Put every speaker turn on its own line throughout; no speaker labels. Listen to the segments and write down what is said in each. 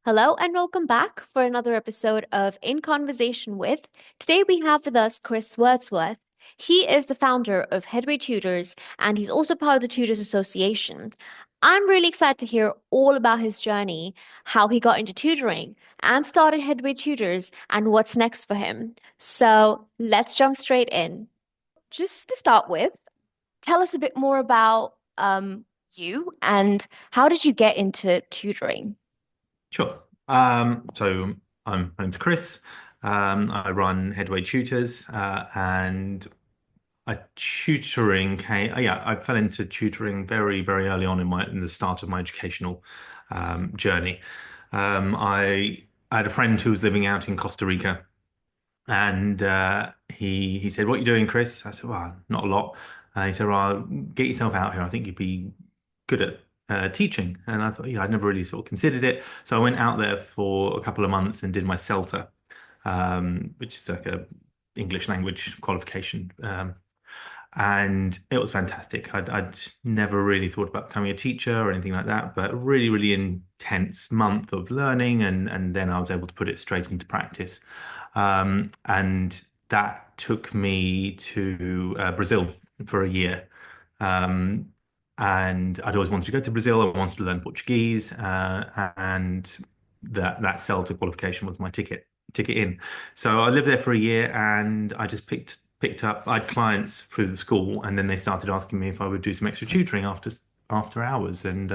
Hello and welcome back for another episode of In Conversation with. Today we have with us Chris Wordsworth. He is the founder of Headway Tutors and he's also part of the Tutors Association. I'm really excited to hear all about his journey, how he got into tutoring and started Headway Tutors and what's next for him. So let's jump straight in. Just to start with, tell us a bit more about you and how did you get into tutoring?
Sure. So my name's Chris. I run Headway Tutors, and I fell into tutoring very, very early on in the start of my educational journey. I had a friend who was living out in Costa Rica, and he said, "What are you doing, Chris?" I said, "Well, not a lot." He said, "Well, get yourself out here. I think you'd be good at teaching." And I thought, yeah, I'd never really sort of considered it. So I went out there for a couple of months and did my CELTA, which is like a English language qualification. And it was fantastic. I'd never really thought about becoming a teacher or anything like that, but a really, really intense month of learning, and then I was able to put it straight into practice. And that took me to Brazil for a year. Um, and I'd always wanted to go to Brazil. I wanted to learn Portuguese, and that CELTA qualification was my ticket in. So I lived there for a year, and I just picked up. I had clients through the school, and then they started asking me if I would do some extra tutoring after hours, and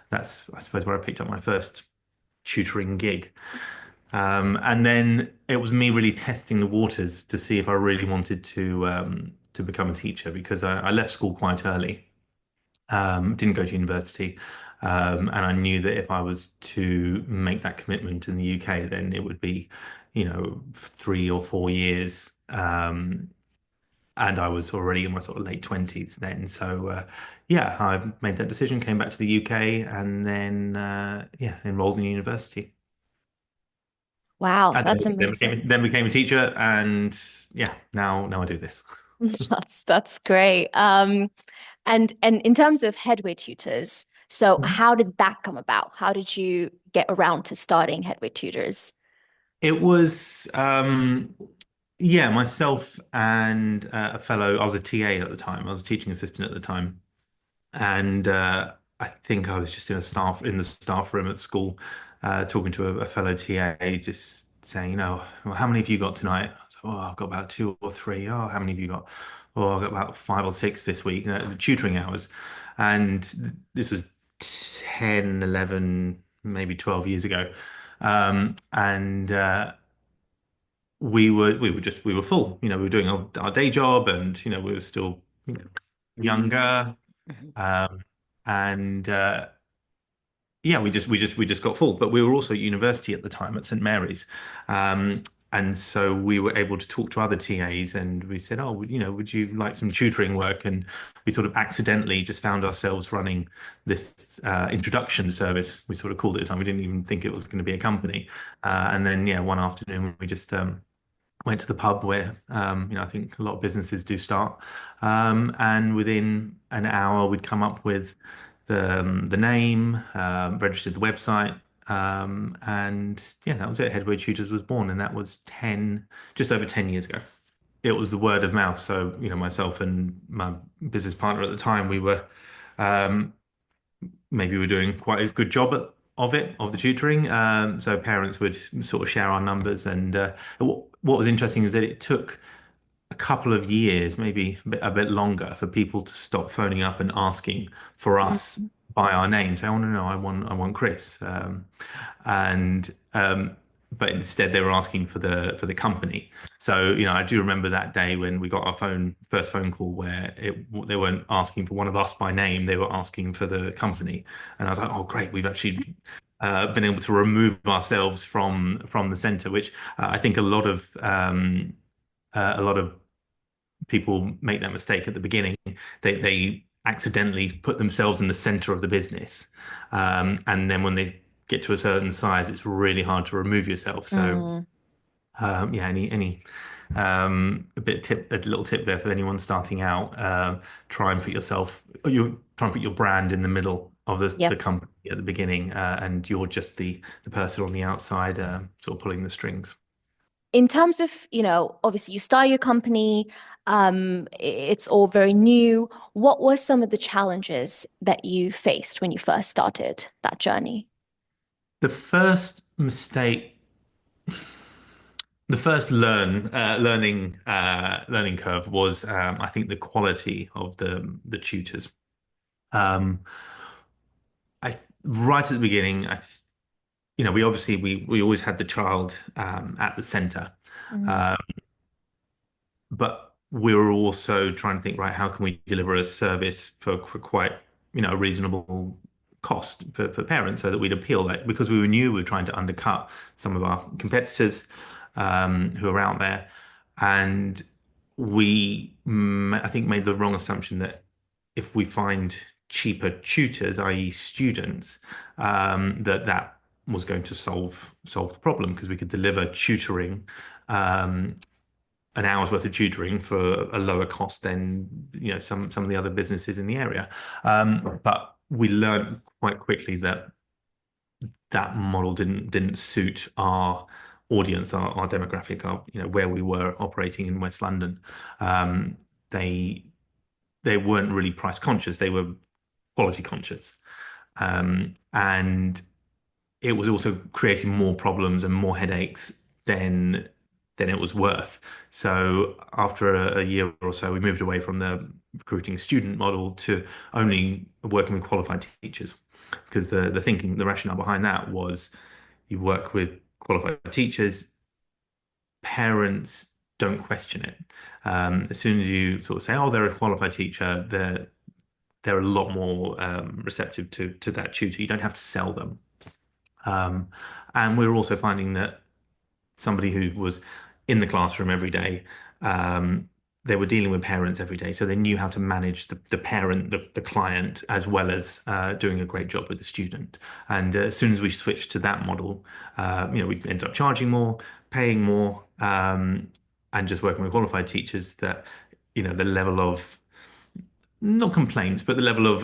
that's I suppose where I picked up my first tutoring gig. And then it was me really testing the waters to see if I really wanted to become a teacher because I left school quite early, didn't go to university. And I knew that if I was to make that commitment in the UK, then it would be, 3 or 4 years. And I was already in my sort of late 20s then. So, yeah, I made that decision, came back to the UK, and then, yeah, enrolled in university.
Wow,
And
that's
then
amazing.
became a teacher, and yeah, now I do this.
That's great. And in terms of Headway Tutors, so how did that come about? How did you get around to starting Headway Tutors?
It was, yeah, myself and a fellow. I was a TA at the time. I was a teaching assistant at the time, and I think I was just in the staff room at school, talking to a fellow TA, just saying, well, how many have you got tonight? I was like, oh, I've got about two or three. Oh, how many have you got? Oh, I've got about five or six this week. The tutoring hours, and this was 10, 11, maybe 12 years ago. And we were full. We were doing our day job, and we were still younger,
Mhm.
um, and yeah, we just got full. But we were also at university at the time at St Mary's, um, and so we were able to talk to other TAs, and we said, "Oh, would you like some tutoring work?" And we sort of accidentally just found ourselves running this introduction service. We sort of called it at the time. We didn't even think it was going to be a company. And then, yeah, one afternoon we just went to the pub where I think a lot of businesses do start. And within an hour, we'd come up with the name, registered the website, and yeah, that was it. Headway Tutors was born, and that was just over 10 years ago. It was the word of mouth. So, myself and my business partner at the time, um, maybe we were doing quite a good job of the tutoring. So parents would sort of share our numbers, and what was interesting is that it took a couple of years, maybe a bit longer, for people to stop phoning up and asking for us
Mhm.
by our names. I want to know. I want Chris. And but instead they were asking for the company. So I do remember that day when we got our first phone call where they weren't asking for one of us by name, they were asking for the company, and I was like, oh great, we've actually been able to remove ourselves from the center, which I think a lot of people make that mistake at the beginning. They accidentally put themselves in the center of the business, and then when they get to a certain size, it's really hard to remove yourself. So
Mm.
yeah, any a little tip there for anyone starting out. Try and put your brand in the middle of the
Yep.
company, at the beginning, and you're just the person on the outside, sort of pulling the strings.
In terms of, obviously you start your company, it's all very new. What were some of the challenges that you faced when you first started that journey?
The first mistake, the first learning curve was, I think, the quality of the tutors. Um, I right at the beginning, we obviously we always had the child at the center.
Mm.
Uh, but we were also trying to think, right, how can we deliver a service for quite, a reasonable cost for parents so that we'd appeal that because we knew we were trying to undercut some of our competitors who are out there. And I think, made the wrong assumption that if we find cheaper tutors, i.e. students, that was going to solve the problem because we could deliver tutoring um, an hour's worth of tutoring for a lower cost than some of the other businesses in the area. But we learned quite quickly that that model didn't suit our audience, our demographic, our where we were operating in West London. Um, they they weren't really price conscious; they were quality conscious, and it was also creating more problems and more headaches than it was worth. So after a year or so, we moved away from the recruiting student model to only working with qualified teachers. Because the thinking, the rationale behind that was you work with qualified teachers, parents don't question it. As soon as you sort of say, "Oh, they're a qualified teacher," they're a lot more receptive to that tutor. You don't have to sell them. Um, and we were also finding that somebody who was in the classroom every day, um, they were dealing with parents every day, so they knew how to manage the parent, the client, as well as doing a great job with the student. And as soon as we switched to that model, we ended up charging more, paying more, and just working with qualified teachers. That the level of not complaints, but the level of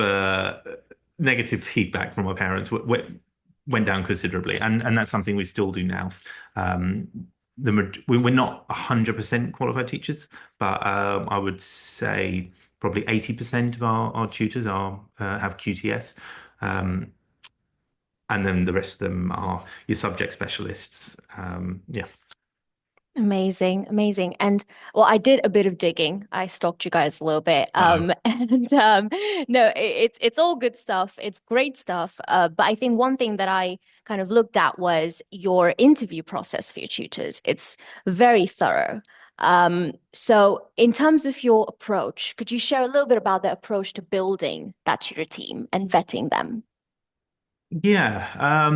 negative feedback from our parents went down considerably, and that's something we still do now. Um, we're not 100% qualified teachers, but I would say probably 80% of our tutors are have QTS, and then the rest of them are your subject specialists. Yeah.
Amazing, amazing. And well, I did a bit of digging. I stalked you guys a little bit.
Uh-oh.
And no, it's all good stuff. It's great stuff. But I think one thing that I kind of looked at was your interview process for your tutors. It's very thorough. So in terms of your approach, could you share a little bit about the approach to building that tutor team and vetting them?
Yeah.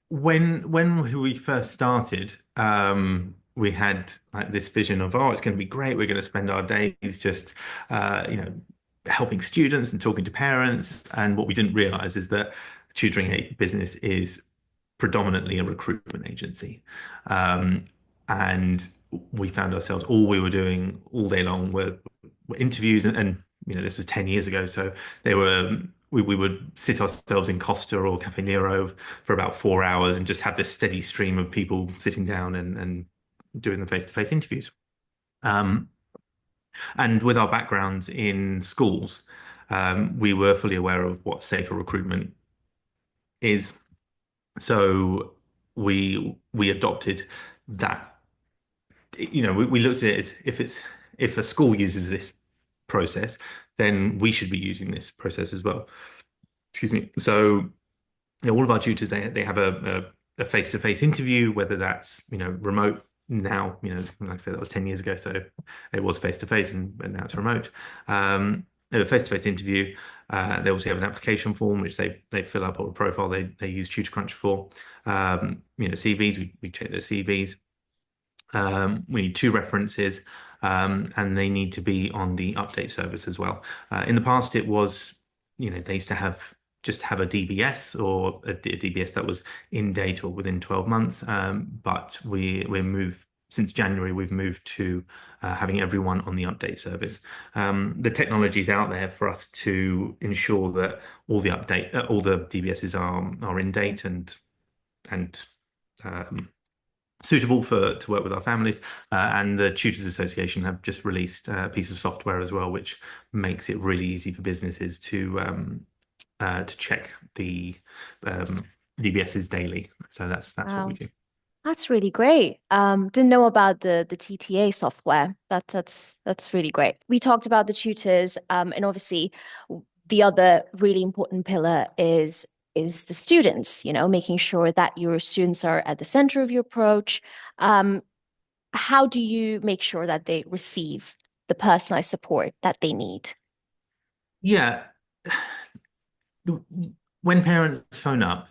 When we first started, we had like this vision of, oh, it's going to be great. We're going to spend our days just, uh, you know, helping students and talking to parents. And what we didn't realize is that business is predominantly a recruitment agency. Um, and we found ourselves, all we were doing all day long were interviews, and this was 10 years ago. So they were, we would sit ourselves in Costa or Cafe Nero for about 4 hours and just have this steady stream of people sitting down and doing the face-to-face interviews. Um, and with our backgrounds in schools, we were fully aware of what safer recruitment is. So we adopted that. We looked at it as if a school uses this process, then we should be using this process as well. Excuse me. So all of our tutors they have a face-to-face interview, whether that's remote now. Like I said, that was 10 years ago, so it was face-to-face, and now it's remote. They have a face-to-face interview. They also have an application form which they fill up, or a profile they use TutorCruncher for. CVs, we check their CVs. We need two references, and they need to be on the update service as well. In the past, it was, they used to have a DBS, or a DBS that was in date or within 12 months. But we moved since January, we've moved to having everyone on the update service. The technology is out there for us to ensure that all the DBSs are in date and um, suitable for to work with our families. And the Tutors Association have just released a piece of software as well, which makes it really easy for businesses to check the DBSs daily. So that's what we
Wow.
do.
That's really great. Didn't know about the TTA software. That's really great. We talked about the tutors, and obviously the other really important pillar is the students, making sure that your students are at the center of your approach. Um, how do you make sure that they receive the personalized support that they need?
Yeah, when parents phone up,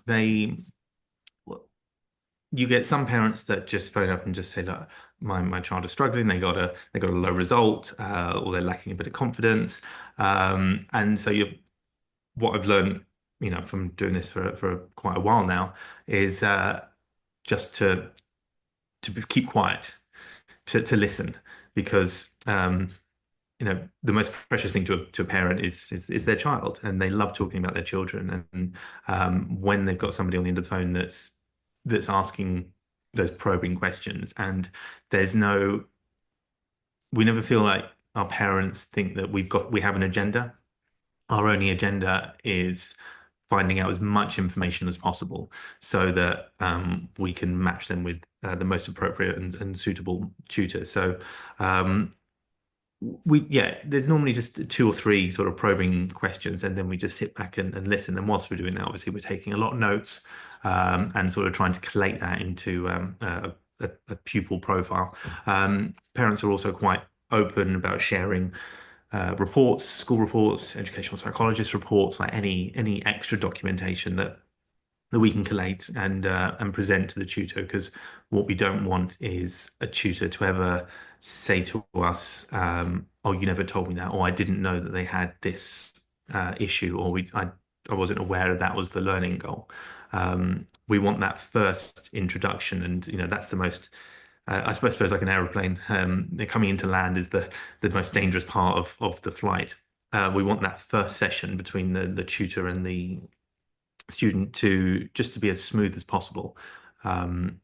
you get some parents that just phone up and just say, "Look, my child is struggling. They got a low result, or they're lacking a bit of confidence." And so what I've learned, from doing this for quite a while now, is just to keep quiet, to listen, because the most precious thing to a parent is their child, and they love talking about their children. And when they've got somebody on the end of the phone that's asking those probing questions, and there's no, we never feel like our parents think that we have an agenda. Our only agenda is finding out as much information as possible so that we can match them with the most appropriate and suitable tutor. So there's normally just two or three sort of probing questions, and then we just sit back and listen. And whilst we're doing that, obviously we're taking a lot of notes and sort of trying to collate that into a pupil profile. Parents are also quite open about sharing reports, school reports, educational psychologist reports, like any extra documentation that we can collate and present to the tutor, because what we don't want is a tutor to ever say to us, "Oh, you never told me that," or "I didn't know that they had this issue," or I wasn't aware that was the learning goal." We want that first introduction, and that's the most. I suppose like an aeroplane, they're coming into land is the most dangerous part of the flight. We want that first session between the tutor and the student to be as smooth as possible, um,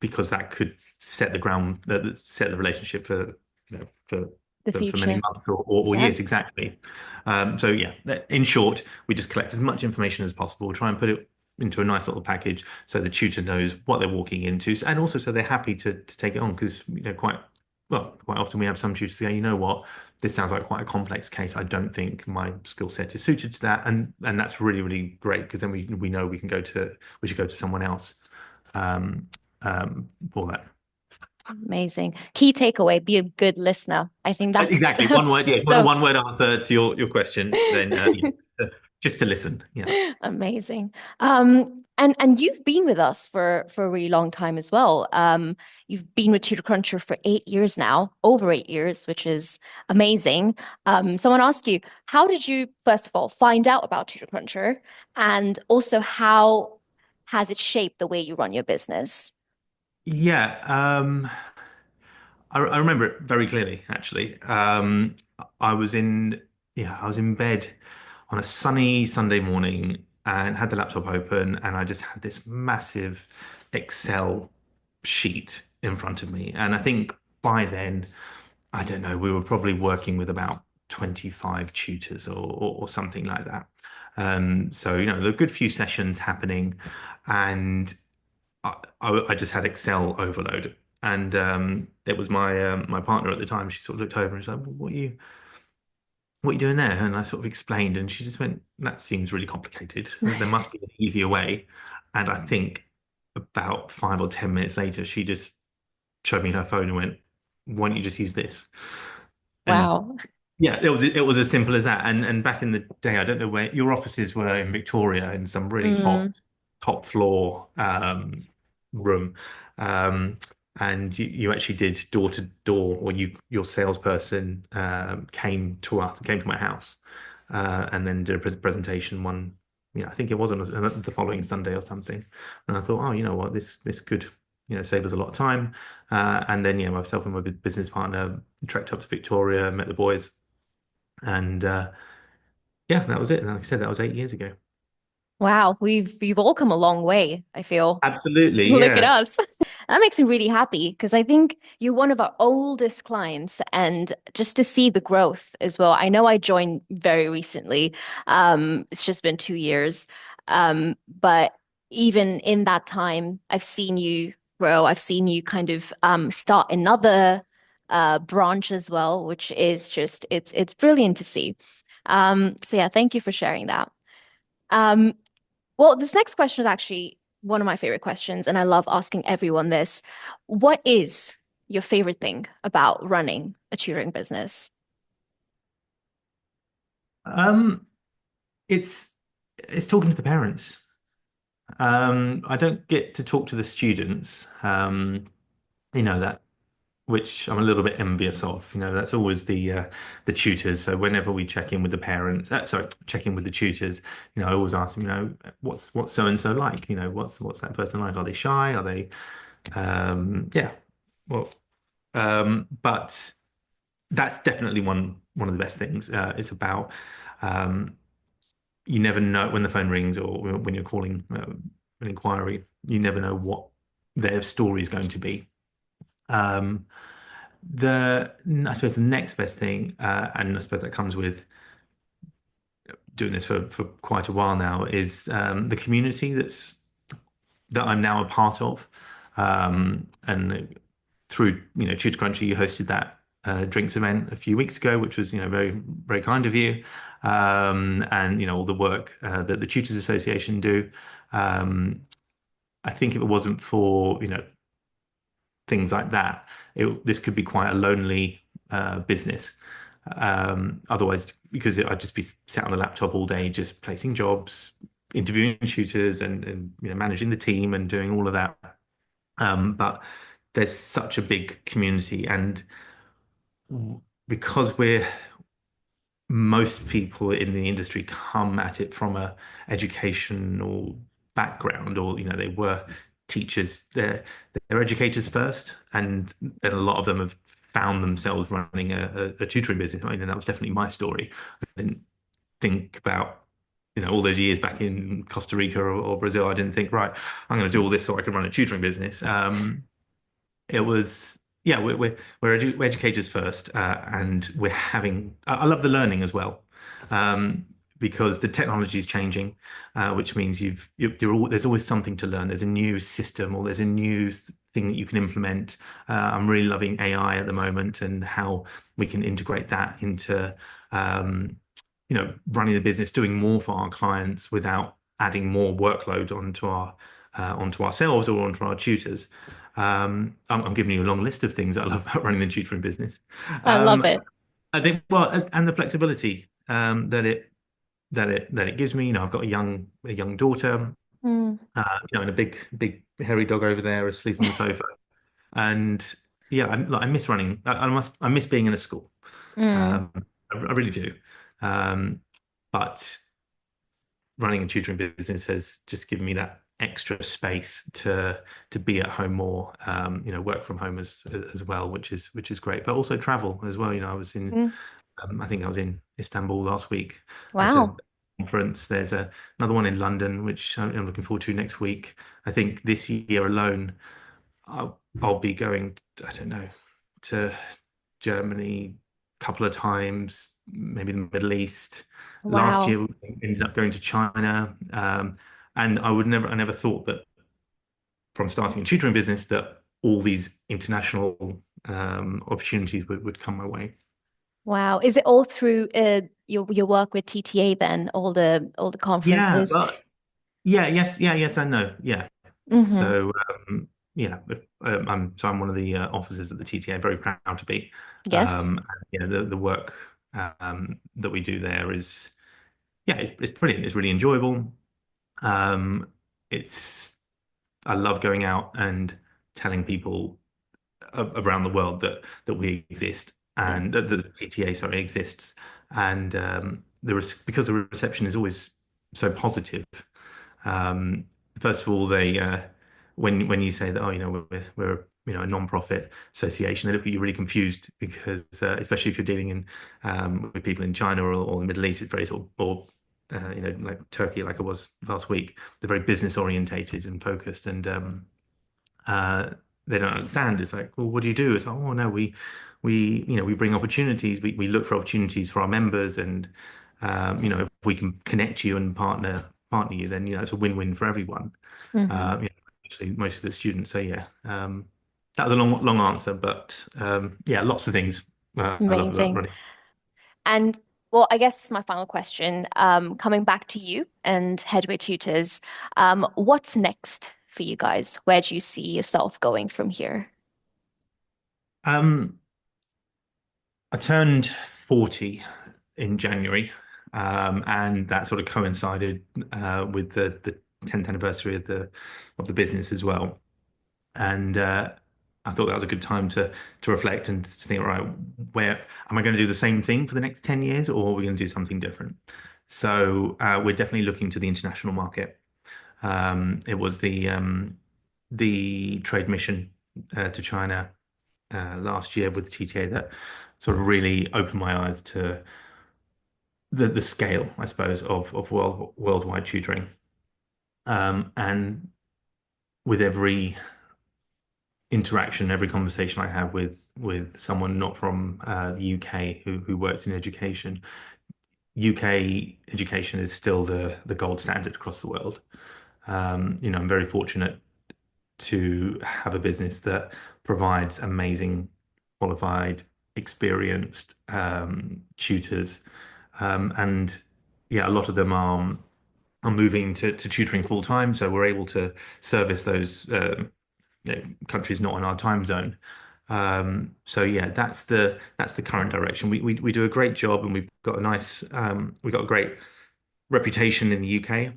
because that could set the relationship for
The
for many
future.
months or
Yeah.
years exactly. So yeah, in short, we just collect as much information as possible, try and put it into a nice little package so the tutor knows what they're walking into, and also so they're happy to take it on, because quite often we have some tutors say, "You know what, this sounds like quite a complex case. I don't think my skill set is suited to that," and that's really, really great, because then we know we should go to someone else um, for that.
Amazing. Key takeaway, be a good listener. I think that's
Exactly. One
that's
word. Yeah. If you want a
so
one-word answer to your question, then just to listen. Yeah.
amazing. And you've been with us for a really long time as well. You've been with TutorCruncher for 8 years now, over 8 years, which is amazing. Someone asked you, how did you, first of all, find out about TutorCruncher? And also, how has it shaped the way you run your business?
Yeah. I remember it very clearly, actually. I was in, I was in bed on a sunny Sunday morning and had the laptop open, and I just had this massive Excel sheet in front of me. And I think by then, I don't know, we were probably working with about 25 tutors or something like that. So, there were a good few sessions happening, and I just had Excel overload. And it was my partner at the time. She sort of looked over and she's like, "What are you doing there?" And I sort of explained, and she just went, "That seems really complicated. There must be an easier way." And I think about 5 or 10 minutes later, she just showed me her phone and went, "Why don't you just use this?" And
Wow.
yeah, it was as simple as that. And back in the day, I don't know where your offices were in Victoria, in some really hot
Mm,
top floor room. Um, and you actually did door to door, or your salesperson came to my house, and then did a presentation one. Yeah, I think it was on the following Sunday or something. And I thought, oh, you know what, this could. save us a lot of time. And then, myself and my business partner trekked up to Victoria, met the boys, and yeah, that was it. And like I said, that was 8 years ago.
Wow, we've all come a long way, I feel.
Absolutely,
Look at
yeah.
us. That makes me really happy because I think you're one of our oldest clients, and just to see the growth as well. I know I joined very recently. It's just been 2 years. But even in that time, I've seen you grow. I've seen you kind of start another branch as well, which is just it's brilliant to see. So yeah, thank you for sharing that. Um, well, this next question is actually one of my favorite questions, and I love asking everyone this. What is your favorite thing about running a tutoring business?
Um, it's it's talking to the parents. I don't get to talk to the students. That which I'm a little bit envious of. That's always the tutors. So whenever we check in with the parents, sorry, check in with the tutors, I always ask them, what's so and so like? What's that person like? Are they shy? Are they yeah. Well, but that's definitely one of the best things. It's about um you never know when the phone rings or when you're calling an inquiry, you never know what their story is going to be. Um, I suppose the next best thing, and I suppose that comes with doing this for quite a while now, is the community that I'm now a part of. And through TutorCruncher, you hosted that drinks event a few weeks ago, which was very very kind of you. And all the work that the Tutors Association do. Um, I think if it wasn't for things like that, this could be quite a lonely business. Otherwise, because I'd just be sat on the laptop all day, just placing jobs, interviewing tutors, and managing the team and doing all of that. But there's such a big community, and because most people in the industry come at it from a educational background, or they were teachers. They're educators first, and then a lot of them have found themselves running a tutoring business. I mean, that was definitely my story. I didn't think about all those years back in Costa Rica or Brazil. I didn't think, right, I'm going to do all this so I can run a tutoring business. It was, yeah, we're educators first, and we're having. I love the learning as well, um, because the technology is changing, which means there's always something to learn. There's a new system or there's a new thing that you can implement. I'm really loving AI at the moment and how we can integrate that into um, running the business, doing more for our clients without adding more workload onto ourselves or onto our tutors. I'm giving you a long list of things that I love about running the tutoring business.
I love
Um,
it.
I think, well, and the flexibility that it gives me. I've got a young daughter,
Mm,
and a big hairy dog over there asleep on the sofa. And yeah, I miss running. I miss being in a school.
mm,
Um, I really do. Um, but running a tutoring business has just given me that extra space to be at home more, work from home as well, which is great. But also travel as well.
mm.
I think I was in Istanbul last week. I said
Wow.
conference. There's another one in London, which I'm looking forward to next week. I think this year alone, I'll be going, I don't know, to Germany a couple of times, maybe the Middle East. Last
Wow.
year, we ended up going to China. And I never thought that from starting a tutoring business that all these international opportunities would come my way.
Wow. Is it all through your work with TTA then, all the
Yeah,
conferences?
but yeah, yes, yeah, yes, I know. Yeah.
Hmm.
So yeah, I'm one of the officers at the TTA. Very proud to be.
Yes.
The work that we do there is yeah, it's brilliant. It's really enjoyable. Um, it's I love going out and telling people around the world that we exist
Yeah.
and that the TTA sorry exists, and because the reception is always so positive. Um, First of all, when you say that, oh, we're a non-profit association, they look at you really confused because especially if you're dealing in with people in China or the Middle East, it's very sort of or like Turkey, like it was last week. They're very business orientated and focused, and uh, they don't understand. It's like, well, what do you do? It's like, oh no, we bring opportunities. We look for opportunities for our members, and if we can connect you and partner you, then it's a win-win for everyone.
Hmm.
Actually, most of the students. So yeah, that was a long answer, but yeah, lots of things. I love
Amazing.
running.
And well, I guess this is my final question. Coming back to you and Headway Tutors, what's next for you guys? Where do you see yourself going from here?
Um, I turned 40 in January, and that sort of coincided with the 10th anniversary of the business as well. And I thought that was a good time to reflect and to think, right, where am I going to do the same thing for the next 10 years, or are we going to do something different? So we're definitely looking to the international market. It was the trade mission to China last year with the TTA that sort of really opened my eyes to the scale, I suppose, of worldwide tutoring. And with every interaction, every conversation I have with someone not from the UK who works in education, UK education is still the gold standard across the world. I'm very fortunate to have a business that provides amazing, qualified, experienced tutors, and yeah, a lot of them are moving to tutoring full time, so we're able to service those countries not in our time zone. So yeah, that's the current direction. We do a great job, and we've got a great reputation in the UK.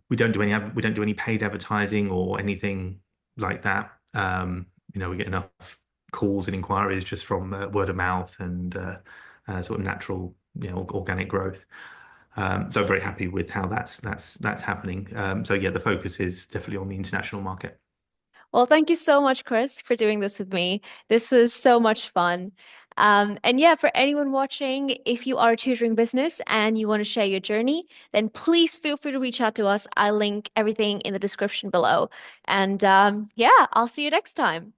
We don't do any paid advertising or anything like that. We get enough calls and inquiries just from word of mouth and sort of natural, organic growth. So I'm very happy with how that's happening. So yeah, the focus is definitely on the international market.
Well, thank you so much, Chris, for doing this with me. This was so much fun. And yeah, for anyone watching, if you are a tutoring business and you want to share your journey, then please feel free to reach out to us. I'll link everything in the description below. And yeah, I'll see you next time.